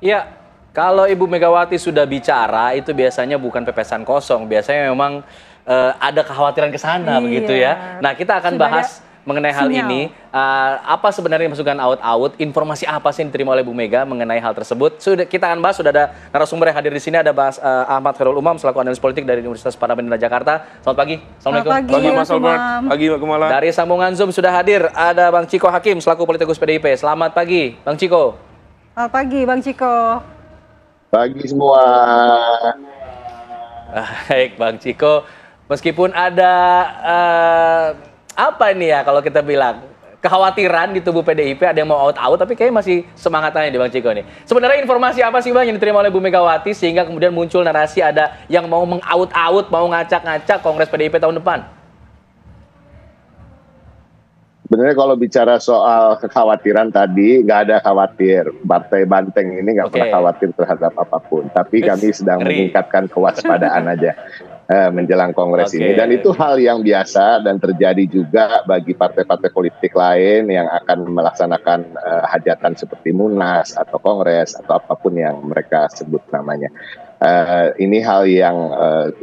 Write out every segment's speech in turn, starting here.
Ya, kalau Ibu Megawati sudah bicara itu biasanya bukan pepesan kosong, biasanya memang ada kekhawatiran ke sana begitu ya. Iya, Nah, kita akan sudah ada bahas mengenai hal ini. sinyal. Apa sebenarnya masukan out-out, informasi apa sih yang diterima oleh Bu Mega mengenai hal tersebut? Sudah kita akan bahas, sudah ada narasumber yang hadir di sini, ada Mas Ahmad Khairul Umam selaku analis politik dari Universitas Paramadina Jakarta. Selamat pagi. Assalamualaikum. Selamat Pagi Mas Mas Albert, Umam. pagi Mbak Kumala. Dari sambungan Zoom sudah hadir ada Bang Ciko Hakim selaku politikus PDIP. Selamat pagi, Bang Ciko. Selamat pagi Bang Ciko. Pagi semua. Baik, Bang Ciko. Meskipun ada apa ini ya kalau kita bilang kekhawatiran di tubuh PDIP, ada yang mau out-out, tapi kayaknya masih semangat aja di Bang Ciko nih. Sebenarnya informasi apa sih Bang yang diterima oleh Bu Megawati sehingga kemudian muncul narasi ada yang mau meng-out-out, mau ngacak-ngacak Kongres PDIP tahun depan? Sebenarnya kalau bicara soal kekhawatiran tadi, nggak ada khawatir. Partai Banteng ini nggak pernah khawatir terhadap apapun. Tapi kami sedang meningkatkan kewaspadaan aja menjelang Kongres ini. Dan itu hal yang biasa dan terjadi juga bagi partai-partai politik lain yang akan melaksanakan hajatan seperti Munas atau Kongres atau apapun yang mereka sebut namanya. Ini hal yang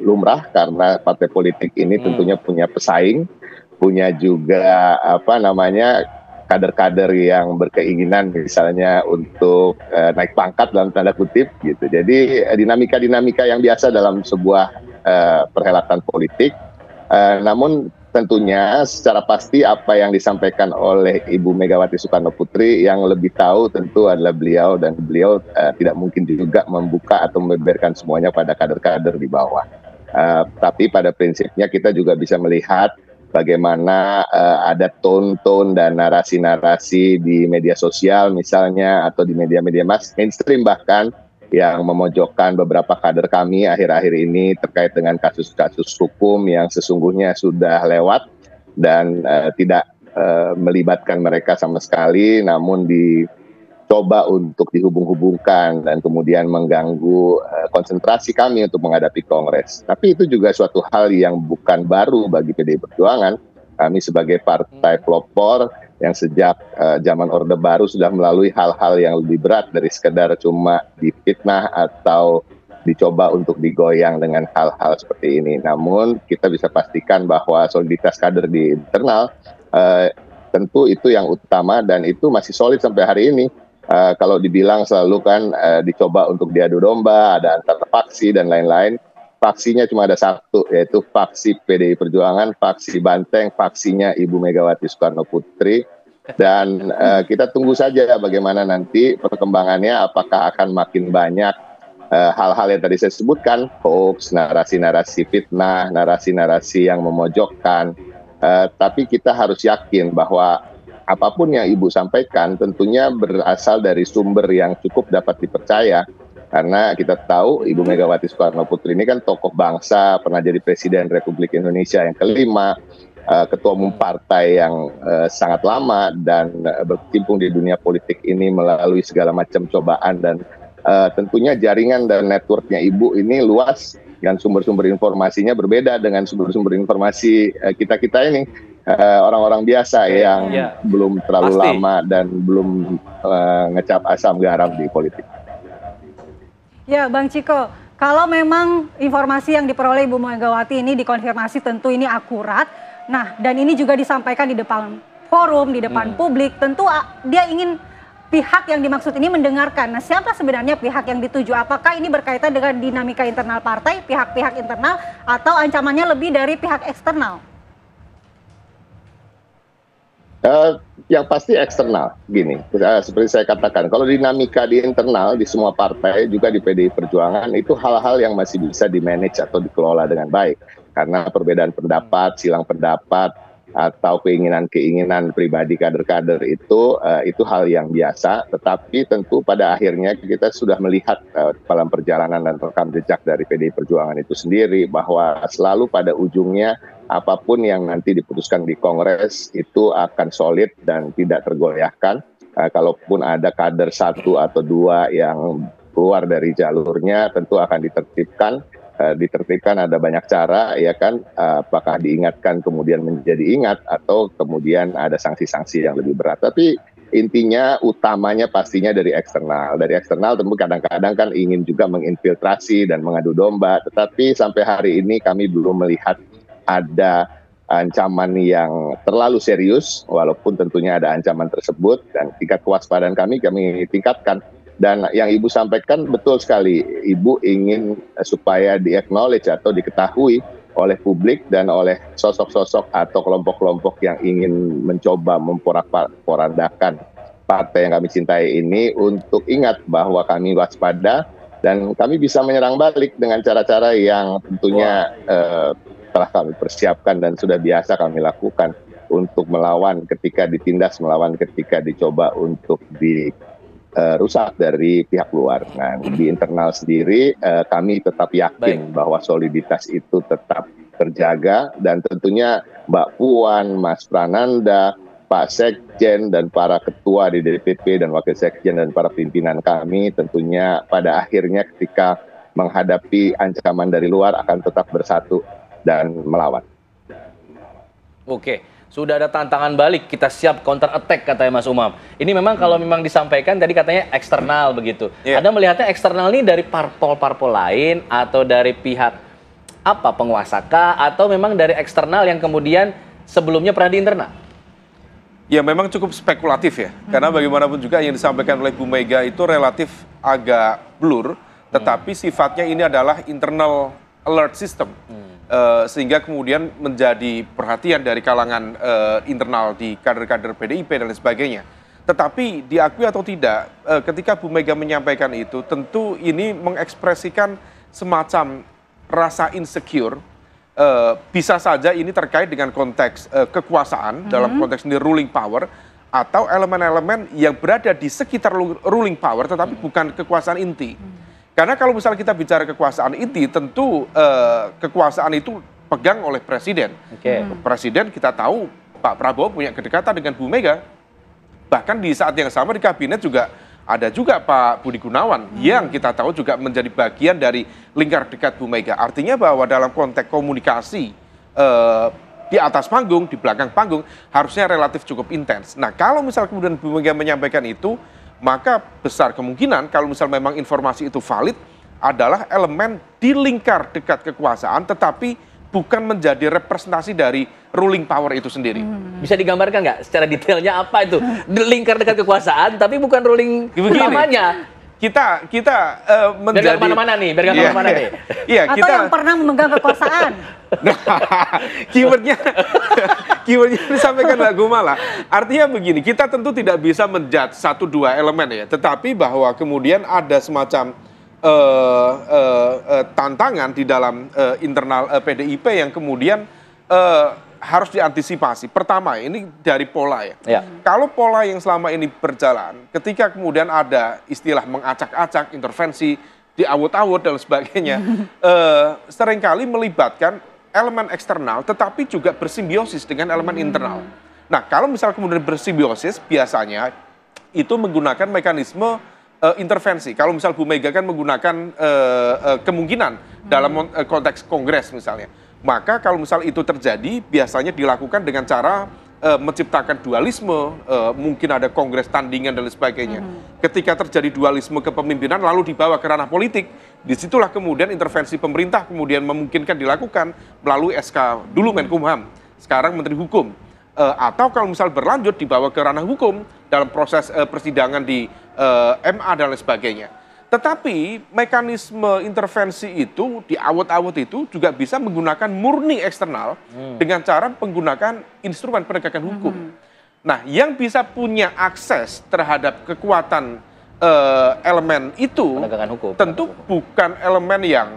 lumrah karena partai politik ini tentunya punya pesaing, punya juga kader-kader yang berkeinginan misalnya untuk naik pangkat dalam tanda kutip gitu. Jadi dinamika-dinamika yang biasa dalam sebuah perhelatan politik. Namun tentunya secara pasti apa yang disampaikan oleh Ibu Megawati Soekarno Putri yang lebih tahu tentu adalah beliau, dan beliau tidak mungkin juga membuka atau membeberkan semuanya pada kader-kader di bawah. Tapi pada prinsipnya kita juga bisa melihat bagaimana ada tone-tone dan narasi-narasi di media sosial misalnya atau di media-media mainstream bahkan yang memojokkan beberapa kader kami akhir-akhir ini terkait dengan kasus-kasus hukum yang sesungguhnya sudah lewat dan tidak melibatkan mereka sama sekali, namun dicoba untuk dihubung-hubungkan dan kemudian mengganggu konsentrasi kami untuk menghadapi Kongres. Tapi itu juga suatu hal yang bukan baru bagi PDI Perjuangan. Kami sebagai partai pelopor yang sejak zaman Orde Baru sudah melalui hal-hal yang lebih berat dari sekedar cuma difitnah atau dicoba untuk digoyang dengan hal-hal seperti ini. Namun kita bisa pastikan bahwa soliditas kader di internal tentu itu yang utama dan itu masih solid sampai hari ini. Kalau dibilang selalu kan dicoba untuk diadu domba, ada antar faksi dan lain-lain. Faksinya cuma ada satu, yaitu faksi PDI Perjuangan, faksi Banteng, faksinya Ibu Megawati Soekarno Putri. Dan kita tunggu saja bagaimana nanti perkembangannya, apakah akan makin banyak hal-hal yang tadi saya sebutkan, hoax, narasi-narasi fitnah, narasi-narasi yang memojokkan. Tapi kita harus yakin bahwa apapun yang Ibu sampaikan tentunya berasal dari sumber yang cukup dapat dipercaya. Karena kita tahu Ibu Megawati Soekarno Putri ini kan tokoh bangsa, pernah jadi Presiden Republik Indonesia yang kelima, ketua umum partai yang sangat lama dan berkecimpung di dunia politik ini melalui segala macam cobaan, dan tentunya jaringan dan networknya Ibu ini luas dan sumber-sumber informasinya berbeda dengan sumber-sumber informasi kita-kita ini. Orang-orang biasa yang belum terlalu lama dan belum ngecap asam garam di politik. Ya Bang Ciko, kalau memang informasi yang diperoleh Ibu Megawati ini dikonfirmasi tentu ini akurat. Nah, dan ini juga disampaikan di depan forum, di depan publik. Tentu dia ingin pihak yang dimaksud ini mendengarkan. Nah, siapa sebenarnya pihak yang dituju? Apakah ini berkaitan dengan dinamika internal partai, pihak-pihak internal, atau ancamannya lebih dari pihak eksternal? Yang pasti eksternal, gini, seperti saya katakan, kalau dinamika di internal di semua partai juga di PDI Perjuangan itu hal-hal yang masih bisa di-manage atau dikelola dengan baik, karena perbedaan pendapat, silang pendapat atau keinginan-keinginan pribadi kader-kader itu hal yang biasa. Tetapi tentu pada akhirnya kita sudah melihat dalam perjalanan dan rekam jejak dari PDI Perjuangan itu sendiri bahwa selalu pada ujungnya apapun yang nanti diputuskan di Kongres itu akan solid dan tidak tergoyahkan. Kalaupun ada kader satu atau dua yang keluar dari jalurnya, tentu akan ditertibkan. Ditertibkan ada banyak cara, ya kan? Apakah diingatkan kemudian menjadi ingat atau kemudian ada sanksi-sanksi yang lebih berat. Tapi intinya utamanya pastinya dari eksternal. Dari eksternal tentu kadang-kadang kan ingin juga menginfiltrasi dan mengadu domba, tetapi sampai hari ini kami belum melihat ada ancaman yang terlalu serius, walaupun tentunya ada ancaman tersebut, dan tingkat kewaspadaan kami tingkatkan. Dan yang Ibu sampaikan betul sekali, Ibu ingin supaya di-acknowledge atau diketahui oleh publik dan oleh sosok-sosok atau kelompok-kelompok yang ingin mencoba memporak-porandakan partai yang kami cintai ini untuk ingat bahwa kami waspada dan kami bisa menyerang balik dengan cara-cara yang tentunya telah kami persiapkan dan sudah biasa kami lakukan untuk melawan ketika ditindas, melawan ketika dicoba untuk rusak dari pihak luar. Nah, di internal sendiri kami tetap yakin bahwa soliditas itu tetap terjaga dan tentunya Mbak Puan, Mas Prananda, Pak Sekjen dan para ketua di DPP dan Wakil Sekjen dan para pimpinan kami tentunya pada akhirnya ketika menghadapi ancaman dari luar akan tetap bersatu dan melawan. Oke. Sudah ada tantangan balik, kita siap counter attack katanya Mas Umam. Ini memang kalau memang disampaikan tadi katanya eksternal begitu. Anda melihatnya eksternal ini dari parpol-parpol lain atau dari pihak apa penguasa kah atau memang dari eksternal yang kemudian sebelumnya pernah di internal? Ya memang cukup spekulatif ya, karena bagaimanapun juga yang disampaikan oleh Bu Mega itu relatif agak blur, tetapi sifatnya ini adalah internal alert system. Sehingga kemudian menjadi perhatian dari kalangan internal di kader-kader PDIP dan lain sebagainya. Tetapi diakui atau tidak, ketika Bu Mega menyampaikan itu, tentu ini mengekspresikan semacam rasa insecure. Bisa saja ini terkait dengan konteks kekuasaan, dalam konteks ini ruling power, atau elemen-elemen yang berada di sekitar ruling power, tetapi bukan kekuasaan inti. Karena kalau misalnya kita bicara kekuasaan inti, tentu kekuasaan itu pegang oleh presiden. Presiden kita tahu Pak Prabowo punya kedekatan dengan Bu Mega. Bahkan di saat yang sama di kabinet juga ada juga Pak Budi Gunawan yang kita tahu juga menjadi bagian dari lingkar dekat Bu Mega. Artinya bahwa dalam konteks komunikasi di atas panggung, di belakang panggung harusnya relatif cukup intens. Nah kalau misal kemudian Bu Mega menyampaikan itu, maka besar kemungkinan kalau misal memang informasi itu valid adalah elemen di lingkar dekat kekuasaan tetapi bukan menjadi representasi dari ruling power itu sendiri. Bisa digambarkan nggak secara detailnya apa itu? Di lingkar dekat kekuasaan tapi bukan ruling utamanya. Kita Biar menjadi nggak kemana-mana nih, biar nggak kemana-mana nih. Iya, Atau yang pernah memegang kekuasaan. Nah, keywordnya disampaikan Mbak Gumala. Artinya begini, kita tentu tidak bisa menjudge satu dua elemen ya, tetapi bahwa kemudian ada semacam tantangan di dalam internal PDIP yang kemudian harus diantisipasi. Pertama, ini dari pola ya. Kalau pola yang selama ini berjalan, ketika kemudian ada istilah mengacak-acak, intervensi, diawut-awut dan sebagainya, seringkali melibatkan elemen eksternal, tetapi juga bersimbiosis dengan elemen internal. Nah, kalau misal kemudian bersimbiosis, biasanya itu menggunakan mekanisme intervensi. Kalau misal Bu Mega kan menggunakan kemungkinan dalam konteks kongres misalnya. Maka kalau misal itu terjadi, biasanya dilakukan dengan cara menciptakan dualisme, mungkin ada kongres tandingan dan lain sebagainya. Ketika terjadi dualisme kepemimpinan lalu dibawa ke ranah politik, disitulah kemudian intervensi pemerintah kemudian memungkinkan dilakukan melalui SK dulu Menkumham, sekarang Menteri Hukum. Atau kalau misal berlanjut dibawa ke ranah hukum dalam proses persidangan di MA dan lain sebagainya. Tetapi mekanisme intervensi itu, diawut-awut itu juga bisa menggunakan murni eksternal dengan cara menggunakan instrumen penegakan hukum. Nah, yang bisa punya akses terhadap kekuatan elemen itu tentu bukan elemen yang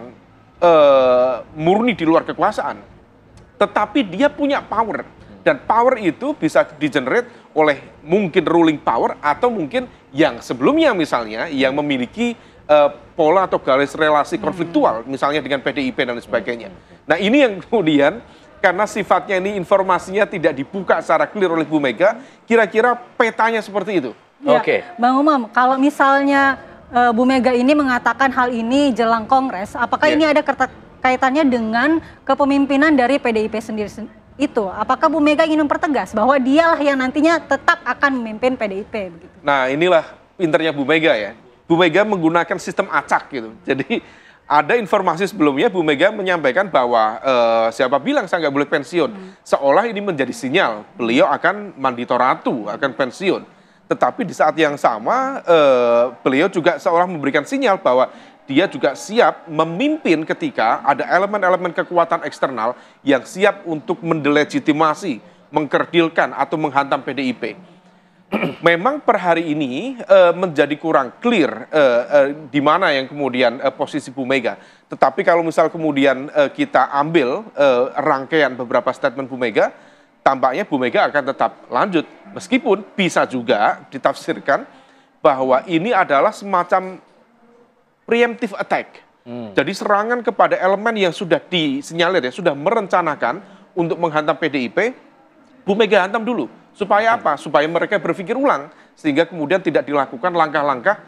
murni di luar kekuasaan, tetapi dia punya power. Dan power itu bisa di-generate oleh mungkin ruling power atau mungkin yang sebelumnya misalnya yang memiliki pola atau garis relasi konfliktual misalnya dengan PDIP dan lain sebagainya. Nah ini yang kemudian karena sifatnya ini informasinya tidak dibuka secara clear oleh Bu Mega, kira-kira petanya seperti itu. Ya, Bang Umam, kalau misalnya Bu Mega ini mengatakan hal ini jelang Kongres, apakah ini ada kaitannya dengan kepemimpinan dari PDIP itu? Apakah Bu Mega ingin mempertegas bahwa dialah yang nantinya tetap akan memimpin PDIP begitu? Nah, inilah pinternya Bu Mega ya. Bu Mega menggunakan sistem acak gitu. Jadi ada informasi sebelumnya Bu Mega menyampaikan bahwa siapa bilang saya nggak boleh pensiun. Seolah ini menjadi sinyal beliau akan mandito ratu, akan pensiun. Tetapi di saat yang sama beliau juga seolah memberikan sinyal bahwa dia juga siap memimpin ketika ada elemen-elemen kekuatan eksternal yang siap untuk mendelegitimasi, mengkerdilkan atau menghantam PDIP. Memang per hari ini menjadi kurang clear di mana yang kemudian posisi Bu Mega. Tetapi kalau misal kemudian kita ambil rangkaian beberapa statement Bu Mega, tampaknya Bu Mega akan tetap lanjut. Meskipun bisa juga ditafsirkan bahwa ini adalah semacam preemptive attack. Jadi serangan kepada elemen yang sudah disinyalir ya, sudah merencanakan untuk menghantam PDIP, Bu Mega hantam dulu. Supaya apa? Supaya mereka berpikir ulang, sehingga kemudian tidak dilakukan langkah-langkah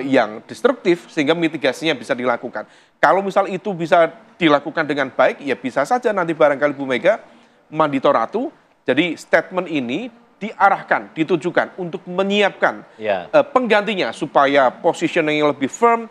yang destruktif, sehingga mitigasinya bisa dilakukan. Kalau misal itu bisa dilakukan dengan baik, ya bisa saja nanti barangkali Bu Mega mandito ratu. Jadi statement ini diarahkan, ditujukan untuk menyiapkan penggantinya supaya positioning yang lebih firm,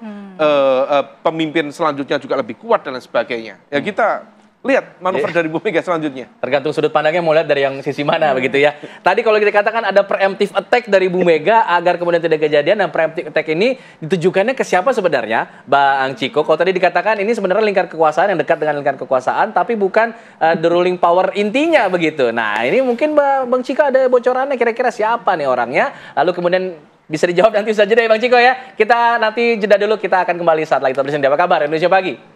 pemimpin selanjutnya juga lebih kuat dan lain sebagainya. Ya kita lihat manuver dari Bu Mega selanjutnya. Tergantung sudut pandangnya mau lihat dari yang sisi mana begitu ya. Tadi kalau kita katakan ada preemptive attack dari Bu Mega agar kemudian tidak kejadian, dan preemptive attack ini ditujukannya ke siapa sebenarnya, Bang Ciko? Kalau tadi dikatakan ini sebenarnya lingkar kekuasaan yang dekat dengan lingkar kekuasaan, tapi bukan the ruling power intinya begitu. Nah ini mungkin Bang Ciko ada bocorannya kira-kira siapa nih orangnya? Lalu kemudian bisa dijawab nanti saja deh Bang Ciko ya. Kita nanti jeda dulu, kita akan kembali saat lagi. Tetap di sini. Apa kabar Indonesia Pagi?